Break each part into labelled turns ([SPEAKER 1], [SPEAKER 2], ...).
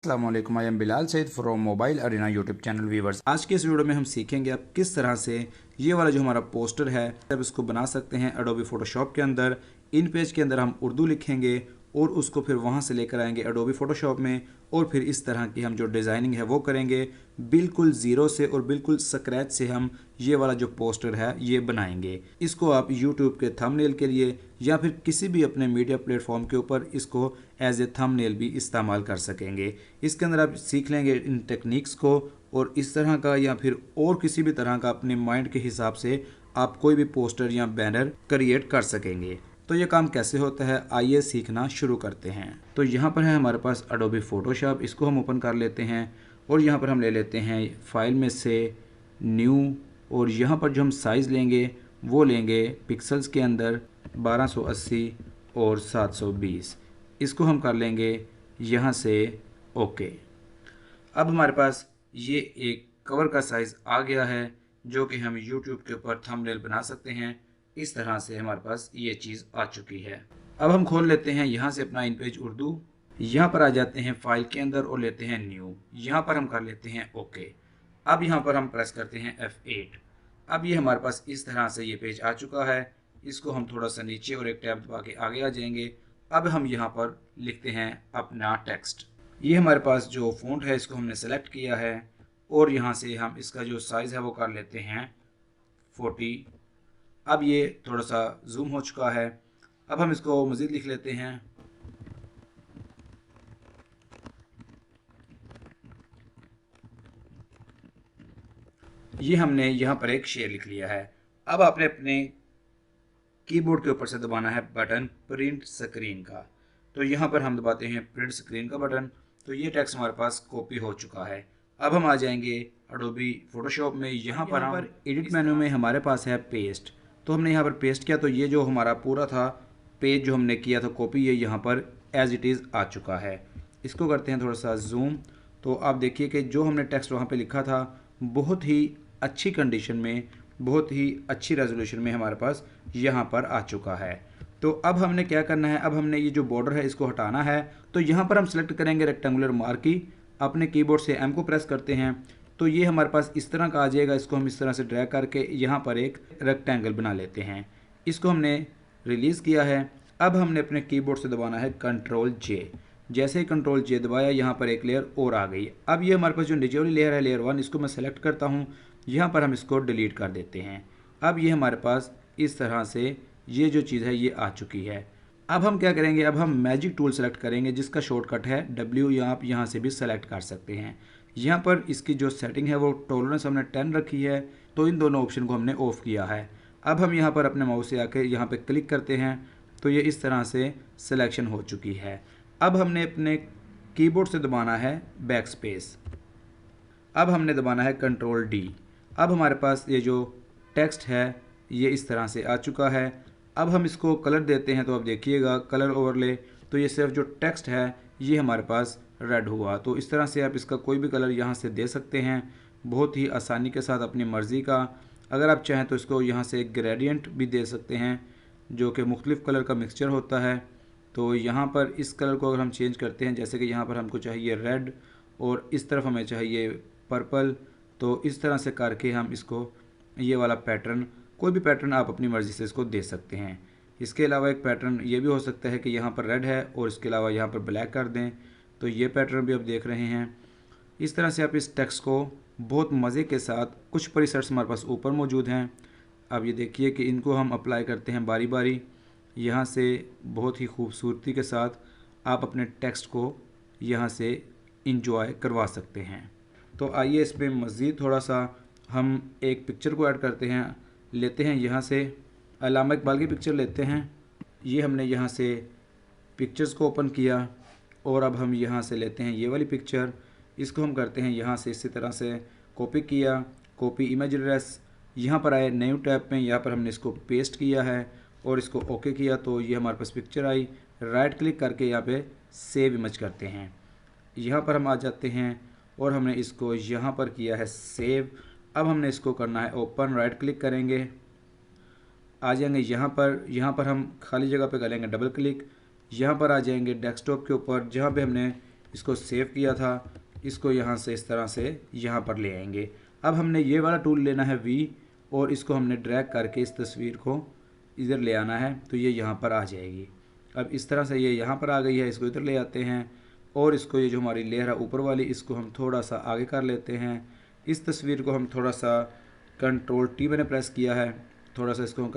[SPEAKER 1] अस्सलामुअलैकुम, I am Bilal Saeed from mobile arena YouTube channel viewers. आज के इस वीडियो में हम सीखेंगे आप किस तरह से ये वाला जो हमारा पोस्टर है अब इसको बना सकते हैं एडोबी फोटोशॉप के अंदर। इन पेज के अंदर हम उर्दू लिखेंगे और उसको फिर वहाँ से लेकर आएंगे एडोबी फोटोशॉप में और फिर इस तरह की हम जो डिज़ाइनिंग है वो करेंगे। बिल्कुल ज़ीरो से और बिल्कुल स्क्रैच से हम ये वाला जो पोस्टर है ये बनाएंगे। इसको आप यूट्यूब के थंबनेल के लिए या फिर किसी भी अपने मीडिया प्लेटफॉर्म के ऊपर इसको एज ए थंबनेल भी इस्तेमाल कर सकेंगे। इसके अंदर आप सीख लेंगे इन टेक्निक्स को और इस तरह का या फिर और किसी भी तरह का अपने माइंड के हिसाब से आप कोई भी पोस्टर या बैनर क्रिएट कर सकेंगे। तो ये काम कैसे होता है आइए सीखना शुरू करते हैं। तो यहाँ पर है हमारे पास एडोबी फोटोशॉप, इसको हम ओपन कर लेते हैं और यहाँ पर हम ले लेते हैं फाइल में से न्यू और यहाँ पर जो हम साइज़ लेंगे वो लेंगे पिक्सल्स के अंदर 1280 और 720। इसको हम कर लेंगे यहाँ से ओके। अब हमारे पास ये एक कवर का साइज़ आ गया है जो कि हम YouTube के ऊपर थंबनेल बना सकते हैं। इस तरह से हमारे पास ये चीज़ आ चुकी है। अब हम खोल लेते हैं यहाँ से अपना इन पेज उर्दू, यहाँ पर आ जाते हैं फाइल के अंदर और लेते हैं न्यू, यहाँ पर हम कर लेते हैं ओके। अब यहाँ पर हम प्रेस करते हैं F8। अब ये हमारे पास इस तरह से ये पेज आ चुका है। इसको हम थोड़ा सा नीचे और एक टैब दबा के आगे आ जाएंगे। अब हम यहाँ पर लिखते हैं अपना टेक्स्ट। ये हमारे पास जो फ़ॉन्ट है इसको हमने सेलेक्ट किया है और यहाँ से हम इसका जो साइज़ है वो कर लेते हैं 40। अब ये थोड़ा सा जूम हो चुका है। अब हम इसको मज़ीद लिख लेते हैं। ये हमने यहाँ पर एक शेर लिख लिया है। अब आपने अपने कीबोर्ड के ऊपर से दबाना है बटन प्रिंट स्क्रीन का। तो यहाँ पर हम दबाते हैं प्रिंट स्क्रीन का बटन। तो ये टेक्स्ट हमारे पास कॉपी हो चुका है। अब हम आ जाएंगे एडोबी फोटोशॉप में। यहाँ पर एडिट मेन्यू में हमारे पास है पेस्ट। तो हमने यहाँ पर पेस्ट किया तो ये जो हमारा पूरा था पेज जो हमने किया था कॉपी, ये यहाँ पर एज इट इज़ आ चुका है। इसको करते हैं थोड़ा सा जूम। तो आप देखिए कि जो हमने टेक्स्ट वहाँ पे लिखा था बहुत ही अच्छी कंडीशन में, बहुत ही अच्छी रेजोल्यूशन में हमारे पास यहाँ पर आ चुका है। तो अब हमने क्या करना है, अब हमने ये जो बॉर्डर है इसको हटाना है। तो यहाँ पर हम सेलेक्ट करेंगे रेक्टेंगुलर मार्क की, अपने कीबोर्ड से एम को प्रेस करते हैं तो ये हमारे पास इस तरह का आ जाएगा। इसको हम इस तरह से ड्रैग करके यहाँ पर एक रेक्टेंगल बना लेते हैं। इसको हमने रिलीज़ किया है। अब हमने अपने कीबोर्ड से दबाना है कंट्रोल जे। जैसे ही कंट्रोल जे दबाया यहाँ पर एक लेयर और आ गई। अब ये हमारे पास जो नीचे वाली लेयर है लेयर 1, इसको मैं सेलेक्ट करता हूँ। यहाँ पर हम इसको डिलीट कर देते हैं। अब ये हमारे पास इस तरह से ये जो चीज़ है ये आ चुकी है। अब हम क्या करेंगे, अब हम मैजिक टूल सेलेक्ट करेंगे जिसका शॉर्टकट है W, या आप यहाँ से भी सेलेक्ट कर सकते हैं। यहाँ पर इसकी जो सेटिंग है वो टॉलरेंस हमने 10 रखी है, तो इन दोनों ऑप्शन को हमने ऑफ़ किया है। अब हम यहाँ पर अपने माउस से आकर यहाँ पर क्लिक करते हैं तो ये इस तरह से सिलेक्शन हो चुकी है। अब हमने अपने कीबोर्ड से दबाना है बैक स्पेस। अब हमने दबाना है कंट्रोल D। अब हमारे पास ये जो टेक्स्ट है ये इस तरह से आ चुका है। अब हम इसको कलर देते हैं तो आप देखिएगा कलर ओवरले, तो ये सिर्फ जो टेक्स्ट है ये हमारे पास रेड हुआ। तो इस तरह से आप इसका कोई भी कलर यहाँ से दे सकते हैं बहुत ही आसानी के साथ अपनी मर्ज़ी का। अगर आप चाहें तो इसको यहाँ से ग्रेडियंट भी दे सकते हैं जो कि मुख्तलिफ़ कलर का मिक्सचर होता है। तो यहाँ पर इस कलर को अगर हम चेंज करते हैं, जैसे कि यहाँ पर हमको चाहिए रेड और इस तरफ हमें चाहिए पर्पल, तो इस तरह से करके हम इसको ये वाला पैटर्न, कोई भी पैटर्न आप अपनी मर्ज़ी से इसको दे सकते हैं। इसके अलावा एक पैटर्न ये भी हो सकता है कि यहाँ पर रेड है और इसके अलावा यहाँ पर ब्लैक कर दें, तो ये पैटर्न भी आप देख रहे हैं। इस तरह से आप इस टेक्स्ट को बहुत मज़े के साथ, कुछ प्रीसेट्स हमारे पास ऊपर मौजूद हैं। अब ये देखिए कि इनको हम अप्लाई करते हैं बारी बारी। यहाँ से बहुत ही खूबसूरती के साथ आप अपने टेक्स्ट को यहाँ से इंजॉय करवा सकते हैं। तो आइए इस पर मज़ीद थोड़ा सा हम एक पिक्चर को ऐड करते हैं। लेते हैं यहाँ से अल्लामा इकबाल की पिक्चर लेते हैं। ये हमने यहाँ से पिक्चर्स को ओपन किया और अब हम यहाँ से लेते हैं ये वाली पिक्चर। इसको हम करते हैं यहाँ से इसी तरह से कॉपी किया, कॉपी इमेज एड्रेस, यहाँ पर आए न्यू टैब में, यहाँ पर हमने इसको पेस्ट किया है और इसको ओके किया तो ये हमारे पास पिक्चर आई। राइट क्लिक करके यहाँ पे सेव इमेज करते हैं। यहाँ पर हम आ जाते हैं और हमने इसको यहाँ पर किया है सेव। अब हमने इसको करना है ओपन, राइट क्लिक करेंगे, आ जाएंगे यहाँ पर हम खाली जगह पे करेंगे डबल क्लिक। यहाँ पर आ जाएंगे डेस्कटॉप के ऊपर जहाँ पे हमने इसको सेव किया था, इसको यहाँ से इस तरह से यहाँ पर ले आएंगे। अब हमने ये वाला टूल लेना है V, और इसको हमने ड्रैग करके इस तस्वीर को इधर ले आना है, तो ये यहाँ पर आ जाएगी। अब इस तरह से ये यहाँ पर आ गई है, इसको इधर ले आते हैं और इसको ये जो हमारी लेयर है ऊपर वाली, इसको हम थोड़ा सा आगे कर लेते हैं। इस तस्वीर को हम थोड़ा सा Ctrl+T मैंने प्रेस किया है, थोड़ा सा इसको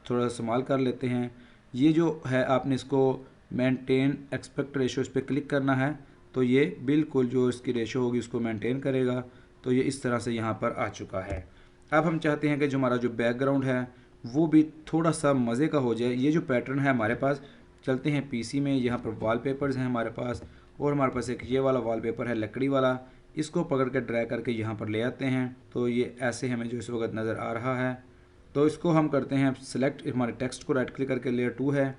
[SPEAKER 1] थोड़ा सा संभाल कर लेते हैं। ये जो है आपने इसको मेंटेन एक्सपेक्ट रेशो, इस पर क्लिक करना है, तो ये बिल्कुल जो इसकी रेशो होगी उसको मेंटेन करेगा। तो ये इस तरह से यहाँ पर आ चुका है। अब हम चाहते हैं कि जो हमारा जो बैकग्राउंड है वो भी थोड़ा सा मज़े का हो जाए। ये जो पैटर्न है हमारे पास, चलते हैं पीसी में, यहाँ पर वॉलपेपर्स हैं हमारे पास, और हमारे पास एक ये वाला वॉलपेपर है लकड़ी वाला, इसको पकड़ के ड्रैग करके यहाँ पर ले आते हैं। तो ये ऐसे हमें जो इस वक्त नज़र आ रहा है। तो इसको हम करते हैं सेलेक्ट, हमारे टेक्स्ट को राइट क्लिक करके लेयर 2 है,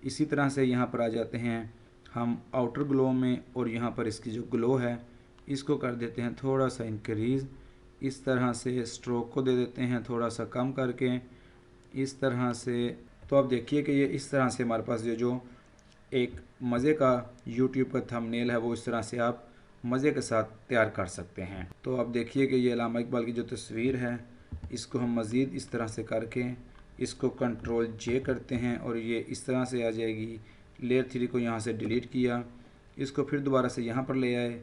[SPEAKER 1] इसी तरह से यहाँ पर आ जाते हैं हम आउटर ग्लो में, और यहाँ पर इसकी जो ग्लो है इसको कर देते हैं थोड़ा सा इंक्रीज़। इस तरह से स्ट्रोक को दे देते हैं थोड़ा सा कम करके, इस तरह से। तो आप देखिए कि ये इस तरह से हमारे पास जो एक मज़े का यूट्यूब का थंबनेल है वो इस तरह से आप मज़े के साथ तैयार कर सकते हैं। तो आप देखिए कि ये अल्लामा इकबाल की जो तस्वीर है, इसको हम मज़ीद इस तरह से करके इसको Ctrl+J करते हैं और ये इस तरह से आ जाएगी। लेयर 3 को यहाँ से डिलीट किया, इसको फिर दोबारा से यहाँ पर ले आए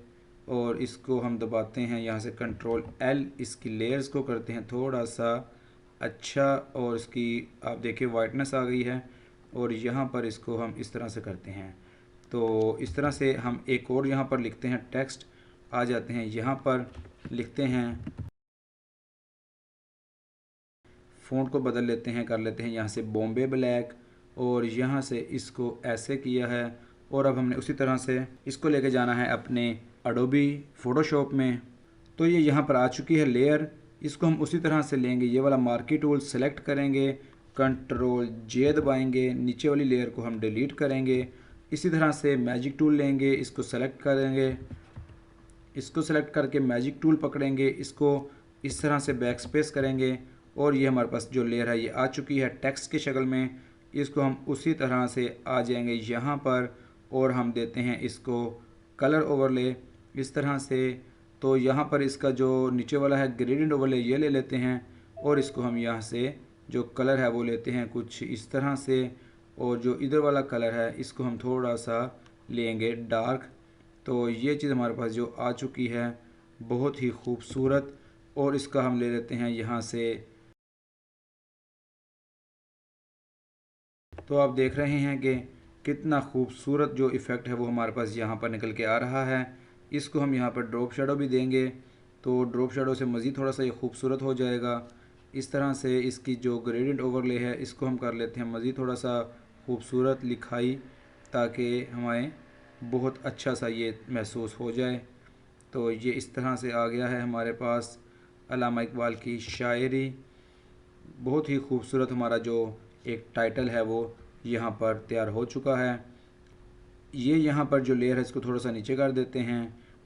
[SPEAKER 1] और इसको हम दबाते हैं यहाँ से Ctrl+L, इसकी लेयर्स को करते हैं थोड़ा सा अच्छा, और इसकी आप देखिए वाइटनेस आ गई है, और यहाँ पर इसको हम इस तरह से करते हैं। तो इस तरह से हम एक और यहाँ पर लिखते हैं टेक्स्ट, आ जाते हैं यहाँ पर लिखते हैं, फ़ॉन्ट को बदल लेते हैं, कर लेते हैं यहाँ से बॉम्बे ब्लैक, और यहाँ से इसको ऐसे किया है। और अब हमने उसी तरह से इसको लेके जाना है अपने एडोबी फ़ोटोशॉप में। तो ये यहाँ पर आ चुकी है लेयर, इसको हम उसी तरह से लेंगे, ये वाला मार्की टूल सेलेक्ट करेंगे, Ctrl+J दबाएंगे, नीचे वाली लेयर को हम डिलीट करेंगे। इसी तरह से मैजिक टूल लेंगे, इसको सेलेक्ट करेंगे, इसको सेलेक्ट करके मैजिक टूल पकड़ेंगे, इसको इस तरह से बैक स्पेस करेंगे, और ये हमारे पास जो लेयर है ये आ चुकी है टेक्स्ट की शक्ल में। इसको हम उसी तरह से आ जाएंगे यहाँ पर, और हम देते हैं इसको कलर ओवरले इस तरह से। तो यहाँ पर इसका जो नीचे वाला है ग्रेडियंट ओवरले ये ले लेते हैं, और इसको हम यहाँ से जो कलर है वो लेते हैं कुछ इस तरह से, और जो इधर वाला कलर है इसको हम थोड़ा सा लेंगे डार्क। तो ये चीज़ हमारे पास जो आ चुकी है बहुत ही खूबसूरत, और इसका हम ले लेते हैं यहाँ से। तो आप देख रहे हैं कि कितना खूबसूरत जो इफ़ेक्ट है वो हमारे पास यहाँ पर निकल के आ रहा है। इसको हम यहाँ पर ड्रॉप शेडो भी देंगे, तो ड्रॉप शेडो से मज़ीद थोड़ा सा ये खूबसूरत हो जाएगा। इस तरह से इसकी जो ग्रेडियंट ओवरले है इसको हम कर लेते हैं मज़ीद थोड़ा सा खूबसूरत लिखाई, ताकि हमें बहुत अच्छा सा ये महसूस हो जाए। तो ये इस तरह से आ गया है हमारे पास अल्लामा इकबाल की शायरी। बहुत ही खूबसूरत हमारा जो एक टाइटल है वो यहाँ पर तैयार हो चुका है। ये यहाँ पर जो लेयर है इसको थोड़ा सा नीचे कर देते हैं,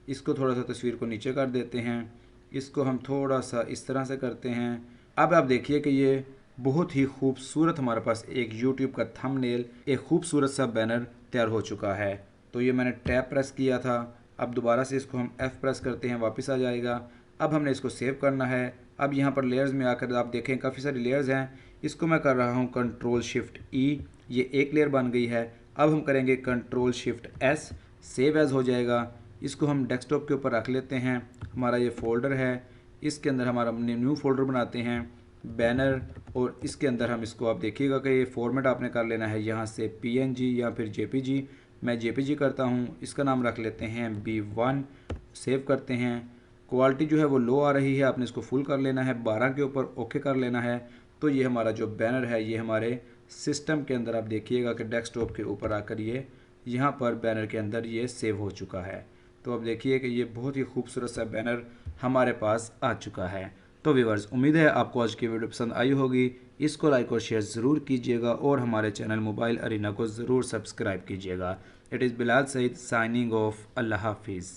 [SPEAKER 1] इसको थोड़ा सा तस्वीर को नीचे कर देते हैं, इसको हम थोड़ा सा इस तरह से करते हैं। अब आप देखिए कि ये बहुत ही खूबसूरत हमारे पास एक यूट्यूब का थंबनेल, एक खूबसूरत सा बैनर तैयार हो चुका है। तो ये मैंने टैब प्रेस किया था, अब दोबारा से इसको हम F प्रेस करते हैं, वापस आ जाएगा। अब हमने इसको सेव करना है। अब यहाँ पर लेयर्स में आकर आप देखें काफ़ी सारी लेयर्स हैं, इसको मैं कर रहा हूँ Ctrl+Shift+E, ये एक लेयर बन गई है। अब हम करेंगे Ctrl+Shift+S, सेव एज़ हो जाएगा। इसको हम डेस्कटॉप के ऊपर रख लेते हैं, हमारा ये फ़ोल्डर है, इसके अंदर हमारा न्यू फ़ोल्डर बनाते हैं बैनर, और इसके अंदर हम इसको आप देखिएगा कि ये फॉर्मेट आपने कर लेना है यहाँ से PNG या फिर JPG। मैं JPG करता हूँ, इसका नाम रख लेते हैं B1, सेव करते हैं। क्वालिटी जो है वो लो आ रही है, आपने इसको फुल कर लेना है, 12 के ऊपर ओके कर लेना है। तो ये हमारा जो बैनर है ये हमारे सिस्टम के अंदर आप देखिएगा कि डेस्कटॉप के ऊपर आकर ये यहाँ पर बैनर के अंदर ये सेव हो चुका है। तो अब देखिए कि ये बहुत ही खूबसूरत सा बैनर हमारे पास आ चुका है। तो व्यूअर्स, उम्मीद है आपको आज की वीडियो पसंद आई होगी। इसको लाइक और शेयर ज़रूर कीजिएगा, और हमारे चैनल मोबाइल अरीना को ज़रूर सब्सक्राइब कीजिएगा। It is Bilal Saeed signing off. अल्लाह हाफिज़।